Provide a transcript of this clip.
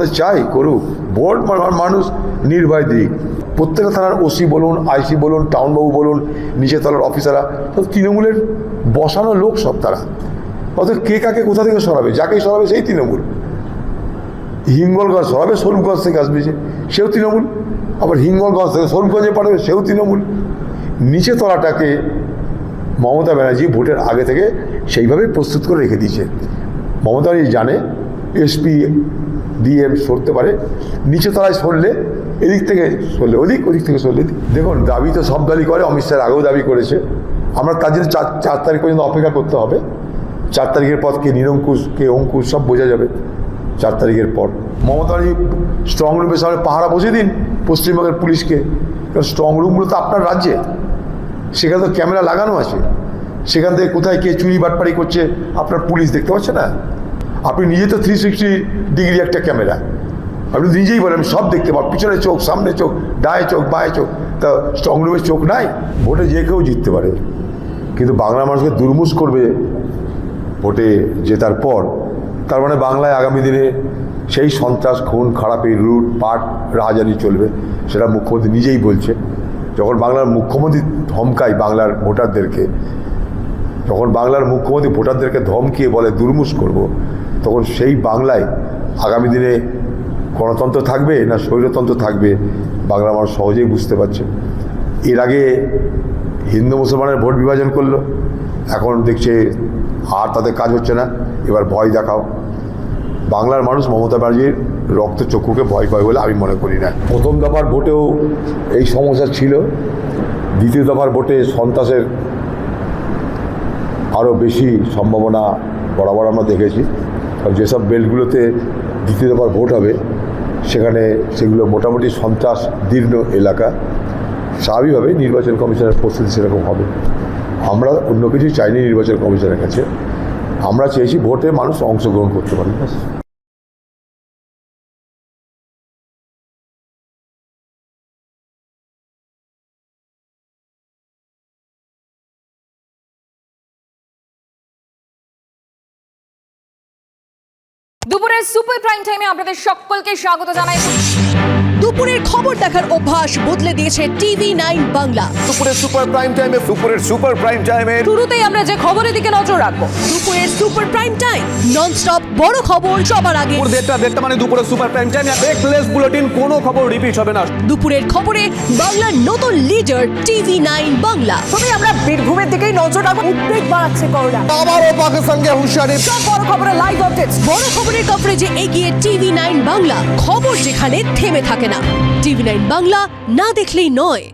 আমাদের চাই করুক, ভোট মানুষ নির্ভয় দিক। প্রত্যেকটা থানার ওসি বলুন, আইসি বলুন, টাউনবাবু বলুন, নিচে তলার অফিসাররা সব তৃণমূলের বসানো লোক সব তারা। অর্থাৎ কে কাকে কোথা থেকে সরাবে, যাকেই সরাবে সেই তৃণমূল। হিঙ্গলগঞ্জ সরাবে, স্বরূপগঞ্জ থেকে আসবে সেও তৃণমূল, আবার হিঙ্গলগঞ্জ থেকে স্বরূপগঞ্জে পাঠাবে সেও তৃণমূল। নিচে তলাটাকে মমতা ব্যানার্জি ভোটের আগে থেকে সেইভাবেই প্রস্তুত করে রেখে দিয়েছে। মমতা ব্যানার্জি জানে এসপি ডিএম সরতে পারে, নিচে তলায় সরলে এদিক থেকে সরলে ওদিক, ওদিক থেকে সরলে। দেখুন, দাবি তো সব দলই করে, অমিত শাহ আগেও দাবি করেছে। আমরা তার জন্য 4 তারিখ পর্যন্ত অপেক্ষা করতে হবে। 4 তারিখের পর কে নিরঙ্কুশ কে অঙ্কুশ সব বোঝা যাবে 4 তারিখের পর। মমতা ব্যানার্জি স্ট্রং রুমের সামনে পাহারা বসিয়ে দিন পশ্চিমবঙ্গের পুলিশকে, কারণ স্ট্রং রুমগুলো তো আপনার রাজ্যে, সেখানে তো ক্যামেরা লাগানো আছে, সেখান থেকে কোথায় কে চুরি বাটপাড়ি করছে আপনার পুলিশ দেখতে পাচ্ছে না। আপনি নিজে তো 360 ডিগ্রি একটা ক্যামেরা, আপনি নিজেই বলেন আমি সব দেখতে পাবো, পিছনে চোখ, সামনে চোখ, ডায়ে চোখ, বাঁয়ে চোখ। তা স্ট্রং রুমের চোখ নাই? ভোটে যে কেউ জিততে পারে, কিন্তু বাংলার মানুষকে দুর্মুষ করবে ভোটে জেতার পর। তার মানে বাংলায় আগামী দিনে সেই সন্ত্রাস, খুন, খারাপি, লুট পাট, রাহাজানি চলবে, সেটা মুখ্যমন্ত্রী নিজেই বলছে। যখন বাংলার মুখ্যমন্ত্রী ধমকায় বাংলার ভোটারদেরকে, যখন বাংলার মুখ্যমন্ত্রী ভোটারদেরকে ধমকিয়ে বলে দুর্মুষ করব, তখন সেই বাংলায় আগামী দিনে গণতন্ত্র থাকবে না স্বৈরতন্ত্র থাকবে বাংলার মানুষ সহজেই বুঝতে পারছে। এর আগে হিন্দু মুসলমানের ভোট বিভাজন করলো, এখন দেখছে আর তাদের কাজ হচ্ছে না, এবার ভয় দেখাও। বাংলার মানুষ মমতা ব্যানার্জির রক্তচক্ষুকে ভয় পায় বলে আমি মনে করি না। প্রথম দফার ভোটেও এই সমস্যা ছিল, দ্বিতীয় দফার ভোটে সন্ত্রাসের আরও বেশি সম্ভাবনা বরাবর আমরা দেখেছি। কারণ যেসব বেল্টগুলোতে দ্বিতীয় দফার ভোট হবে সেগুলো মোটামুটি সন্ত্রাস দীর্ণ এলাকা। স্বাভাবিকভাবে নির্বাচন কমিশনের প্রস্তুতি সেরকম হবে। আমরা অন্য কিছুই চাইনি নির্বাচন কমিশনের কাছে, আমরা চেয়েছি ভোটে মানুষ অংশগ্রহণ করতে পারে। দুপুরের সুপার প্রাইম টাইমে আপনাদের সকলকে স্বাগত জানাই। দুপুরের খবর দেখার অভ্যাস বদলে দিয়েছে TV9 বাংলা। দুপুরের সুপার প্রাইম টাইমে শুরুতেই আমরা যে খবরের দিকে নজর রাখবো, দুপুরের সুপার প্রাইম টাইম ননস্টপ বড় খবর সবার আগে। দেড়টা মানে দুপুরের সুপার প্রাইম টাইম, ব্রেকলেস বুলেটিন, কোনো খবর রিপিট হবে না। দুপুরের খবরে বাংলার নতুন লিডার TV9 বাংলা। তবে আমরা বীরভূমের দিকেই নজর রাখবো। উদ্বেগ বাড়াচ্ছে করোনা, আবারও পাকিস্তানকে হুঁশিয়ারি। সব বড় খবরের লাইভ আপডেটস, বড় খবরের কভারেজে এগিয়ে TV9 বাংলা। খবর যেখানে থেমে থাকে না। TV9 বাংলা না দেখলেই নয়।